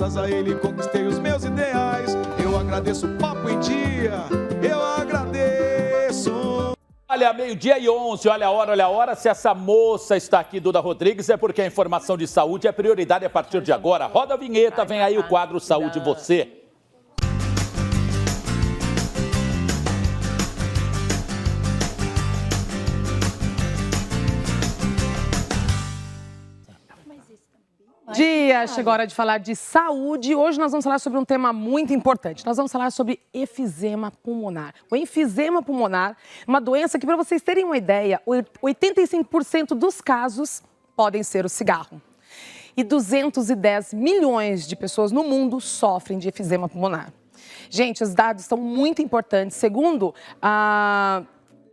graças a ele conquistei os meus ideais. Eu agradeço o Papo em Dia, eu agradeço. Olha, meio-dia e 11, olha a hora. Se essa moça está aqui, Duda Rodrigues, é porque a informação de saúde é prioridade a partir de agora. Roda a vinheta, vem aí o quadro Saúde Você. Chegou a hora de falar de saúde. Hoje nós vamos falar sobre um tema muito importante. Nós vamos falar sobre efizema pulmonar. O enfisema pulmonar é uma doença que, para vocês terem uma ideia, 85% dos casos podem ser o cigarro. E 210 milhões de pessoas no mundo sofrem de efizema pulmonar. Gente, os dados são muito importantes. Segundo a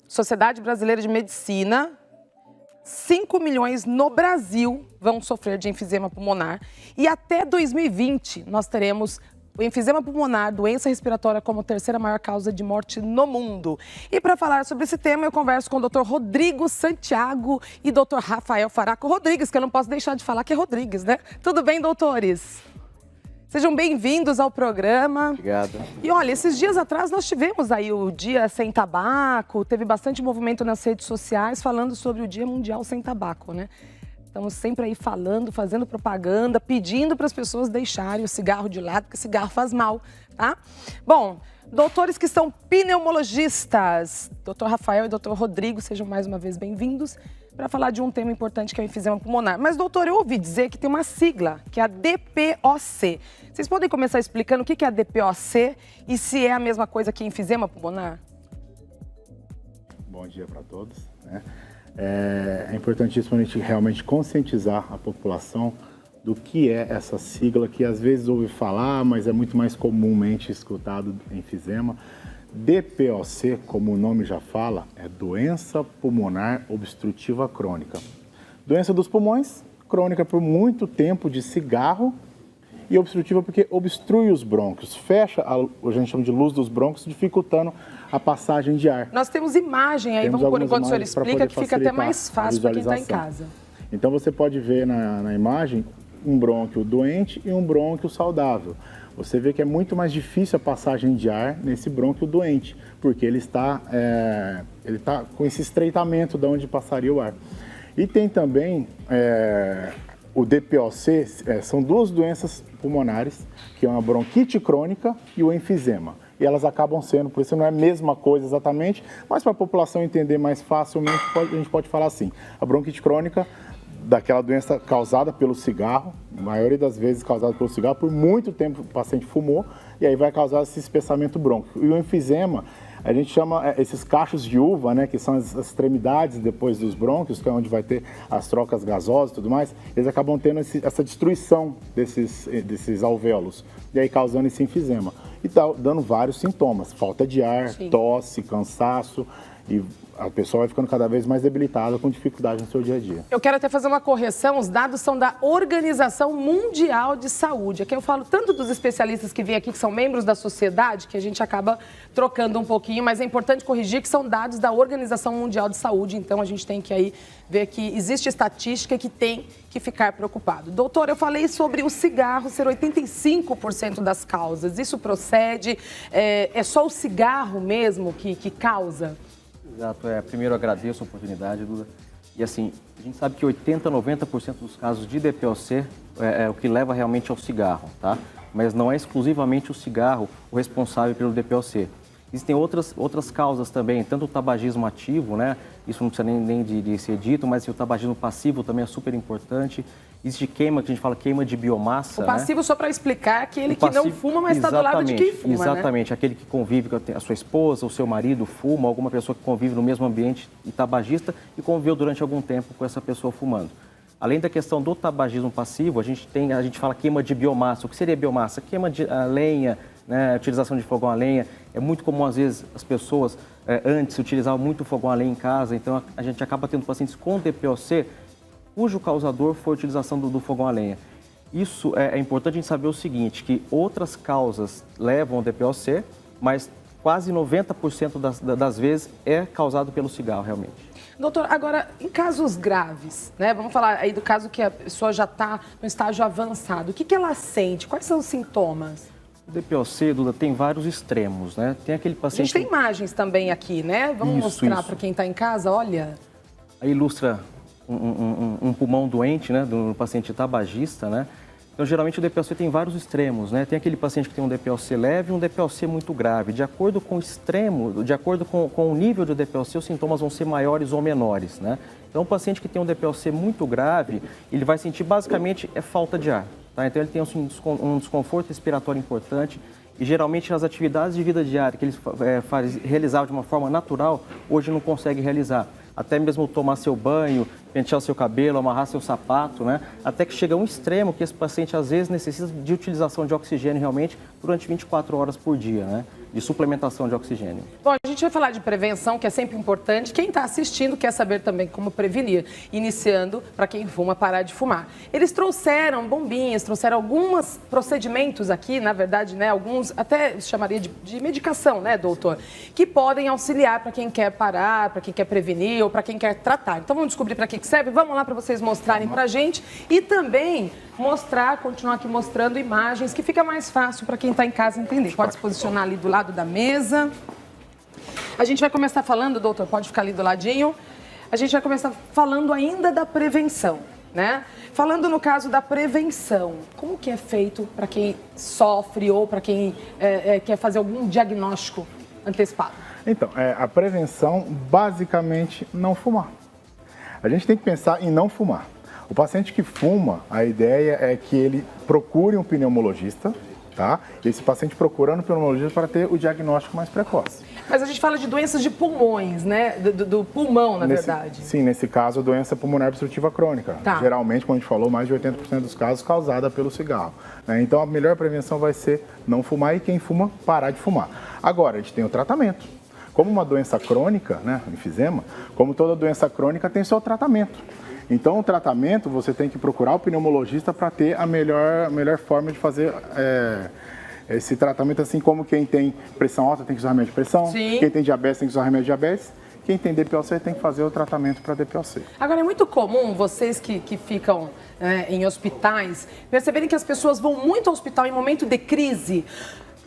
Sociedade Brasileira de Medicina, 5 milhões no Brasil vão sofrer de enfisema pulmonar e até 2020 nós teremos o enfisema pulmonar, doença respiratória, como terceira maior causa de morte no mundo. E para falar sobre esse tema, eu converso com o Dr. Rodrigo Santiago e Dr. Rafael Faraco Rodrigues, que eu não posso deixar de falar que é Rodrigues, né? Tudo bem, doutores? Sejam bem-vindos ao programa. Obrigado. E olha, esses dias atrás nós tivemos aí o Dia Sem Tabaco, teve bastante movimento nas redes sociais falando sobre o Dia Mundial Sem Tabaco, né? Estamos sempre aí falando, fazendo propaganda, pedindo para as pessoas deixarem o cigarro de lado, porque cigarro faz mal, tá? Bom, doutores que são pneumologistas, Dr. Rafael e Dr. Rodrigo, sejam mais uma vez bem-vindos para falar de um tema importante que é o enfisema pulmonar. Mas, doutor, eu ouvi dizer que tem uma sigla, que é a DPOC. Vocês podem começar explicando o que é a DPOC e se é a mesma coisa que enfisema pulmonar? Bom dia para todos, né? É importantíssimo a gente realmente conscientizar a população do que é essa sigla, que às vezes ouve falar, mas é muito mais comumente escutado enfisema. DPOC, como o nome já fala, é doença pulmonar obstrutiva crônica. Doença dos pulmões, crônica por muito tempo de cigarro e obstrutiva porque obstrui os brônquios, fecha, a gente chama de luz dos brônquios, dificultando a passagem de ar. Nós temos imagem aí, vamos por enquanto o senhor explica, que fica até mais fácil para quem está em casa. Então você pode ver na imagem um brônquio doente e um brônquio saudável. Você vê que é muito mais difícil a passagem de ar nesse brônquio doente, porque ele está com esse estreitamento de onde passaria o ar. E tem também o DPOC, são duas doenças pulmonares, que é uma bronquite crônica e o enfisema. E elas acabam sendo, por isso não é a mesma coisa exatamente, mas para a população entender mais facilmente, a gente pode falar assim, a bronquite crônica, daquela doença causada pelo cigarro, a maioria das vezes causada pelo cigarro, por muito tempo o paciente fumou, e aí vai causar esse espessamento brônquico. E o enfisema, a gente chama esses cachos de uva, né, que são as extremidades depois dos brônquios, que é onde vai ter as trocas gasosas e tudo mais, eles acabam tendo essa destruição desses alvéolos, e aí causando esse enfisema. E tá dando vários sintomas, falta de ar, sim, tosse, cansaço, e a pessoa vai ficando cada vez mais debilitada, com dificuldade no seu dia a dia. Eu quero até fazer uma correção, os dados são da Organização Mundial de Saúde. Aqui eu falo tanto dos especialistas que vêm aqui, que são membros da sociedade, que a gente acaba trocando um pouquinho, mas é importante corrigir que são dados da Organização Mundial de Saúde, então a gente tem que aí ver que existe estatística que tem que ficar preocupado. Doutor, eu falei sobre o cigarro ser 85% das causas, isso procede? É só o cigarro mesmo que causa? Exato, primeiro agradeço a oportunidade, Duda. E assim, a gente sabe que 80%, 90% dos casos de DPOC é o que leva realmente ao cigarro, tá? Mas não é exclusivamente o cigarro o responsável pelo DPOC. Existem outras causas também, tanto o tabagismo ativo, né? Isso não precisa nem de ser dito, mas o tabagismo passivo também é super importante. Existe queima, que a gente fala queima de biomassa. O passivo, né? Só para explicar, aquele que não fuma, mas está do lado de quem fuma, exatamente, né? Aquele que convive com a sua esposa, o seu marido fuma, alguma pessoa que convive no mesmo ambiente e tabagista e conviveu durante algum tempo com essa pessoa fumando. Além da questão do tabagismo passivo, a gente fala queima de biomassa. O que seria biomassa? Queima de lenha, né? Utilização de fogão a lenha. É muito comum, às vezes, as pessoas antes utilizavam muito fogão a lenha em casa, então a gente acaba tendo pacientes com DPOC, cujo causador foi a utilização do fogão a lenha. Isso é importante a gente saber o seguinte, que outras causas levam ao DPOC, mas quase 90% das vezes é causado pelo cigarro, realmente. Doutor, agora, em casos graves, né? Vamos falar aí do caso que a pessoa já está no estágio avançado. O que ela sente? Quais são os sintomas? O DPOC, Duda, tem vários extremos, né? Tem aquele A paciente... gente tem imagens também aqui, né? Vamos mostrar para quem está em casa, olha. Aí ilustra um pulmão doente, né? Do paciente tabagista, né? Então, geralmente, o DPOC tem vários extremos, né? Tem aquele paciente que tem um DPOC leve e um DPOC muito grave. De acordo com o extremo, de acordo com o nível do DPOC, os sintomas vão ser maiores ou menores, né? Então, o paciente que tem um DPOC muito grave, ele vai sentir, basicamente, falta de ar, tá? Então, ele tem um desconforto respiratório importante e, geralmente, as atividades de vida diária que ele realizava de uma forma natural, hoje não consegue realizar. Até mesmo tomar seu banho, pentear o seu cabelo, amarrar seu sapato, né? Até que chega a um extremo que esse paciente, às vezes, necessita de utilização de oxigênio realmente durante 24 horas por dia, né? De suplementação de oxigênio. Bom, a gente vai falar de prevenção, que é sempre importante. Quem está assistindo quer saber também como prevenir, iniciando para quem fuma parar de fumar. Eles trouxeram bombinhas, trouxeram alguns procedimentos aqui, na verdade, né? Alguns até chamaria de medicação, né, doutor? Que podem auxiliar para quem quer parar, para quem quer prevenir ou para quem quer tratar. Então vamos descobrir para que serve? Vamos lá para vocês mostrarem para a gente e também continuar aqui mostrando imagens que fica mais fácil para quem está em casa entender. Pode se posicionar ali do lado da mesa. A gente vai começar falando, doutor, pode ficar ali do ladinho. A gente vai começar falando ainda da prevenção, né? Falando no caso da prevenção, como que é feito para quem sofre ou para quem quer fazer algum diagnóstico antecipado? Então, a prevenção, basicamente, não fumar. A gente tem que pensar em não fumar. O paciente que fuma, a ideia é que ele procure um pneumologista, tá? Esse paciente procurando um pneumologista para ter o diagnóstico mais precoce. Mas a gente fala de doenças de pulmões, né? Do pulmão, na verdade. Sim, nesse caso, doença pulmonar obstrutiva crônica. Tá. Geralmente, como a gente falou, mais de 80% dos casos causada pelo cigarro, né? Então, a melhor prevenção vai ser não fumar e quem fuma, parar de fumar. Agora, a gente tem o tratamento. Como uma doença crônica, né, enfisema, como toda doença crônica tem seu tratamento. Então, o tratamento, você tem que procurar o pneumologista para ter a melhor forma de fazer esse tratamento, assim como quem tem pressão alta tem que usar remédio de pressão, Sim. Quem tem diabetes tem que usar remédio de diabetes, quem tem DPOC tem que fazer o tratamento para DPOC. Agora, é muito comum vocês que ficam em hospitais perceberem que as pessoas vão muito ao hospital em momento de crise.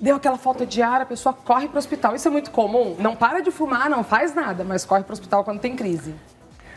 Deu aquela falta de ar, a pessoa corre para o hospital. Isso é muito comum? Não para de fumar, não faz nada, mas corre para o hospital quando tem crise.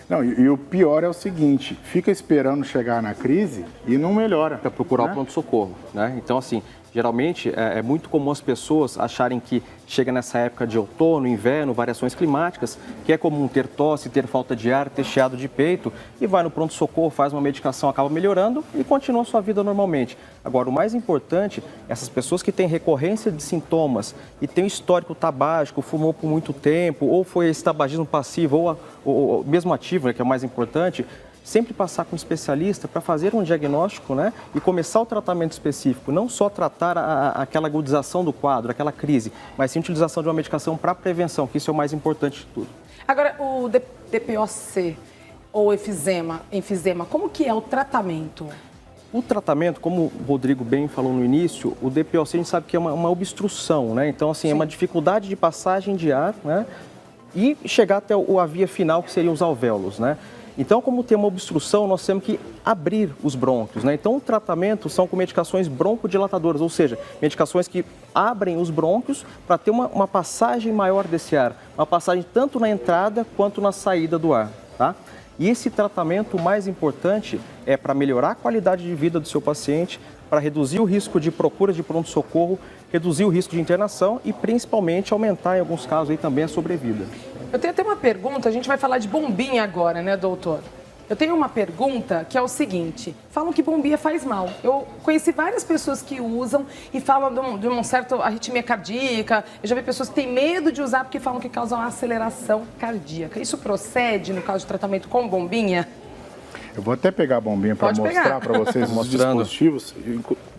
Não, e o pior é o seguinte, fica esperando chegar na crise e não melhora. Para procurar né? o pronto-socorro, né? Então, assim, geralmente é muito comum as pessoas acharem que chega nessa época de outono, inverno, variações climáticas, que é comum ter tosse, ter falta de ar, ter chiado de peito e vai no pronto-socorro, faz uma medicação, acaba melhorando e continua a sua vida normalmente. Agora, o mais importante, essas pessoas que têm recorrência de sintomas e têm um histórico tabágico, fumou por muito tempo, ou foi esse tabagismo passivo, ou mesmo ativo, né, que é o mais importante, sempre passar com um especialista para fazer um diagnóstico, né, e começar o tratamento específico. Não só tratar aquela agudização do quadro, aquela crise, mas sim a utilização de uma medicação para prevenção, que isso é o mais importante de tudo. Agora, o DPOC ou enfisema, como que é o tratamento? O tratamento, como o Rodrigo bem falou no início, o DPOC a gente sabe que é uma obstrução, né? Então, assim, é uma dificuldade de passagem de ar, né? E chegar até a via final, que seriam os alvéolos, né? Então, como tem uma obstrução, nós temos que abrir os brônquios, né? Então, o tratamento são com medicações broncodilatadoras, ou seja, medicações que abrem os brônquios para ter uma passagem maior desse ar, uma passagem tanto na entrada quanto na saída do ar, tá? E esse tratamento, o mais importante, é para melhorar a qualidade de vida do seu paciente, para reduzir o risco de procura de pronto-socorro, reduzir o risco de internação e, principalmente, aumentar, em alguns casos, aí, também a sobrevida. Eu tenho até uma pergunta, a gente vai falar de bombinha agora, né, doutor? Eu tenho uma pergunta que é o seguinte, falam que bombinha faz mal. Eu conheci várias pessoas que usam e falam de uma certa arritmia cardíaca. Eu já vi pessoas que têm medo de usar porque falam que causa uma aceleração cardíaca. Isso procede no caso de tratamento com bombinha? Eu vou até pegar a bombinha para mostrar para vocês os dispositivos.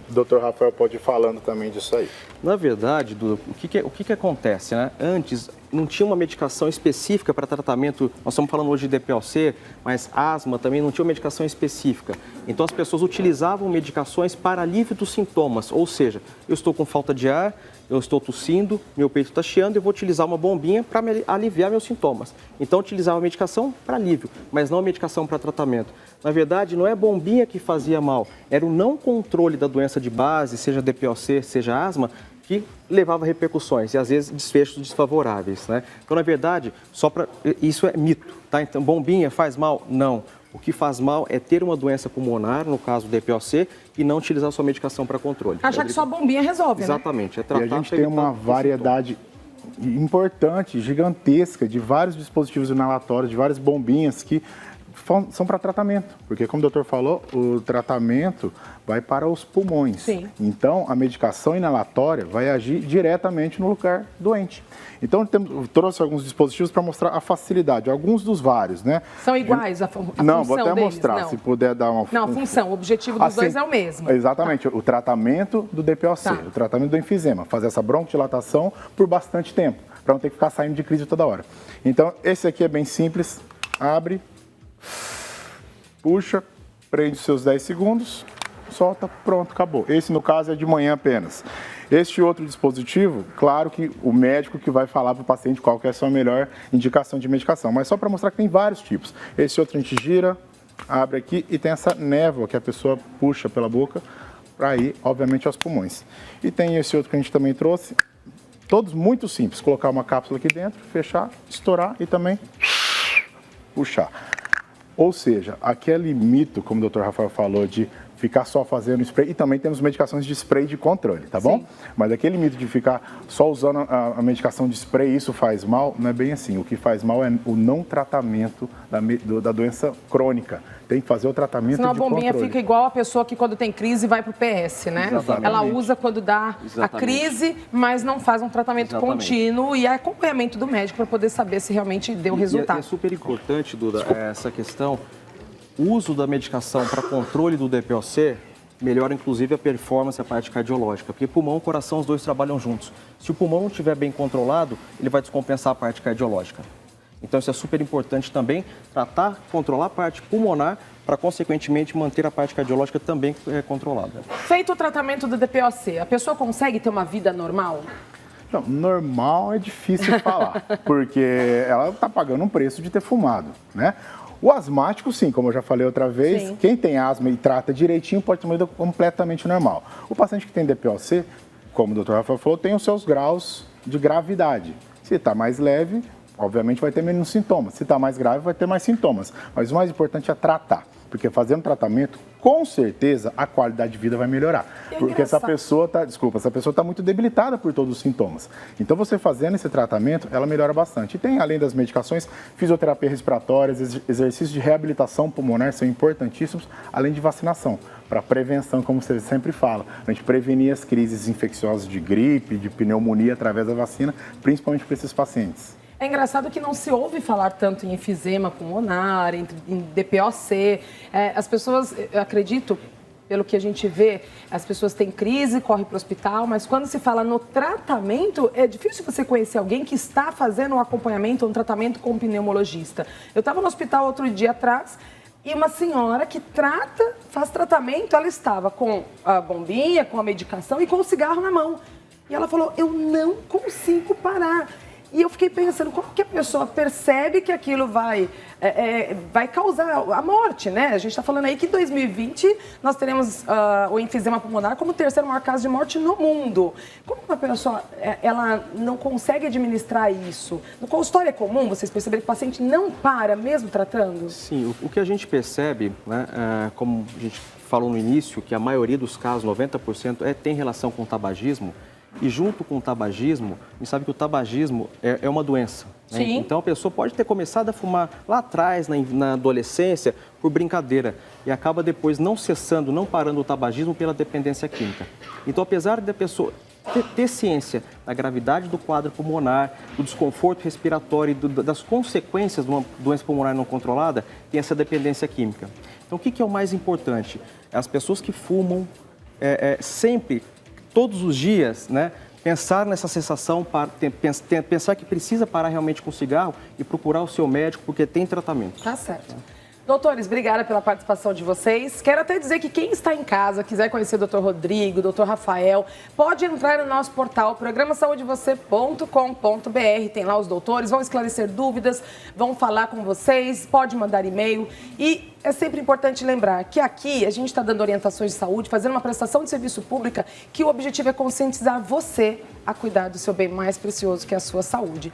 o Dr. Rafael pode ir falando também disso aí. Na verdade, Duda, o que acontece, né? Antes, não tinha uma medicação específica para tratamento, nós estamos falando hoje de DPOC, mas asma também não tinha uma medicação específica. Então, as pessoas utilizavam medicações para alívio dos sintomas, ou seja, eu estou com falta de ar, eu estou tossindo, meu peito está chiando, eu vou utilizar uma bombinha para aliviar meus sintomas. Então, utilizava a medicação para alívio, mas não a medicação para tratamento. Na verdade, não é a bombinha que fazia mal, era o não controle da doença de base, seja DPOC, seja asma, que levava a repercussões e, às vezes, desfechos desfavoráveis, né? Então, na verdade, isso é mito, tá? Então, bombinha faz mal? Não. O que faz mal é ter uma doença pulmonar, no caso do DPOC, e não utilizar sua medicação para controle. Achar que só a bombinha resolve, Exatamente. né? É tratar, e a gente tem uma variedade importante, gigantesca, de vários dispositivos inalatórios, de várias bombinhas que são para tratamento, porque como o doutor falou, o tratamento vai para os pulmões. Sim. Então, a medicação inalatória vai agir diretamente no lugar doente. Então, trouxe alguns dispositivos para mostrar a facilidade, alguns dos vários, né? São iguais a função Não, vou até deles? mostrar, Não. se puder dar uma... Não, a função, o objetivo dos dois é o mesmo. Exatamente, o tratamento do DPOC, Tá. o tratamento do enfisema, fazer essa broncodilatação por bastante tempo, para não ter que ficar saindo de crise toda hora. Então, esse aqui é bem simples, abre, puxa, prende os seus 10 segundos, solta, pronto, acabou. Esse, no caso, é de manhã apenas. Este outro dispositivo, claro que o médico que vai falar para o paciente qual que é a sua melhor indicação de medicação, mas só para mostrar que tem vários tipos. Esse outro a gente gira, abre aqui e tem essa névoa que a pessoa puxa pela boca para ir, obviamente, aos pulmões. E tem esse outro que a gente também trouxe, todos muito simples, colocar uma cápsula aqui dentro, fechar, estourar e também puxar. Ou seja, aquele mito, como o Dr. Rafael falou, de ficar só fazendo spray, e também temos medicações de spray de controle, tá bom? Sim. Mas aquele mito de ficar só usando a medicação de spray, isso faz mal, não é bem assim. O que faz mal é o não tratamento da doença crônica. Tem que fazer o tratamento de controle. Senão a bombinha fica igual a pessoa que quando tem crise vai pro PS, né? Exatamente. Ela usa quando dá a crise, mas não faz um tratamento contínuo e acompanhamento do médico para poder saber se realmente deu resultado. É super importante, Duda, essa questão. O uso da medicação para controle do DPOC melhora, inclusive, a performance, a parte cardiológica, porque pulmão e coração, os dois trabalham juntos. Se o pulmão não estiver bem controlado, ele vai descompensar a parte cardiológica. Então, isso é super importante também, tratar, controlar a parte pulmonar, para, consequentemente, manter a parte cardiológica também controlada. Feito o tratamento do DPOC, a pessoa consegue ter uma vida normal? Não, normal é difícil falar, porque ela está pagando um preço de ter fumado, né? O asmático, sim, como eu já falei outra vez, sim. Quem tem asma e trata direitinho pode ter uma vida completamente normal. O paciente que tem DPOC, como o Dr. Rafael falou, tem os seus graus de gravidade. Se está mais leve, obviamente vai ter menos sintomas. Se está mais grave, vai ter mais sintomas. Mas o mais importante é tratar, porque fazendo tratamento, com certeza, a qualidade de vida vai melhorar. Porque essa pessoa está muito debilitada por todos os sintomas. Então, você fazendo esse tratamento, ela melhora bastante. E tem, além das medicações, fisioterapia respiratória, exercícios de reabilitação pulmonar são importantíssimos, além de vacinação, para prevenção, como você sempre fala. A gente prevenir as crises infecciosas de gripe, de pneumonia através da vacina, principalmente para esses pacientes. É engraçado que não se ouve falar tanto em enfisema pulmonar, em DPOC. As pessoas, eu acredito, pelo que a gente vê, as pessoas têm crise, correm para o hospital, mas quando se fala no tratamento, é difícil você conhecer alguém que está fazendo um acompanhamento, um tratamento com um pneumologista. Eu estava no hospital outro dia atrás e uma senhora que faz tratamento, ela estava com a bombinha, com a medicação e com o cigarro na mão. E ela falou, eu não consigo parar. E eu fiquei pensando, como que a pessoa percebe que aquilo vai causar a morte, né? A gente está falando aí que em 2020 nós teremos o enfisema pulmonar como o terceiro maior caso de morte no mundo. Como uma pessoa ela não consegue administrar isso? No consultório é comum vocês perceberem que o paciente não para mesmo tratando? Sim, o que a gente percebe, né, como a gente falou no início, que a maioria dos casos, 90%, tem relação com o tabagismo. E junto com o tabagismo, a gente sabe que o tabagismo é uma doença. Né? Sim. Então a pessoa pode ter começado a fumar lá atrás, na adolescência, por brincadeira. E acaba depois não cessando, não parando o tabagismo pela dependência química. Então, apesar da pessoa ter ciência da gravidade do quadro pulmonar, do desconforto respiratório, das consequências de uma doença pulmonar não controlada, tem essa dependência química. Então, o que é o mais importante? As pessoas que fumam, sempre, todos os dias, né, pensar nessa sensação, pensar que precisa parar realmente com o cigarro e procurar o seu médico, porque tem tratamento. Tá certo. Doutores, obrigada pela participação de vocês. Quero até dizer que quem está em casa, quiser conhecer o Dr. Rodrigo, o Dr. Rafael, pode entrar no nosso portal, programasaudevocê.com.br. Tem lá os doutores, vão esclarecer dúvidas, vão falar com vocês, pode mandar e-mail. E é sempre importante lembrar que aqui a gente está dando orientações de saúde, fazendo uma prestação de serviço pública, que o objetivo é conscientizar você a cuidar do seu bem mais precioso, que é a sua saúde.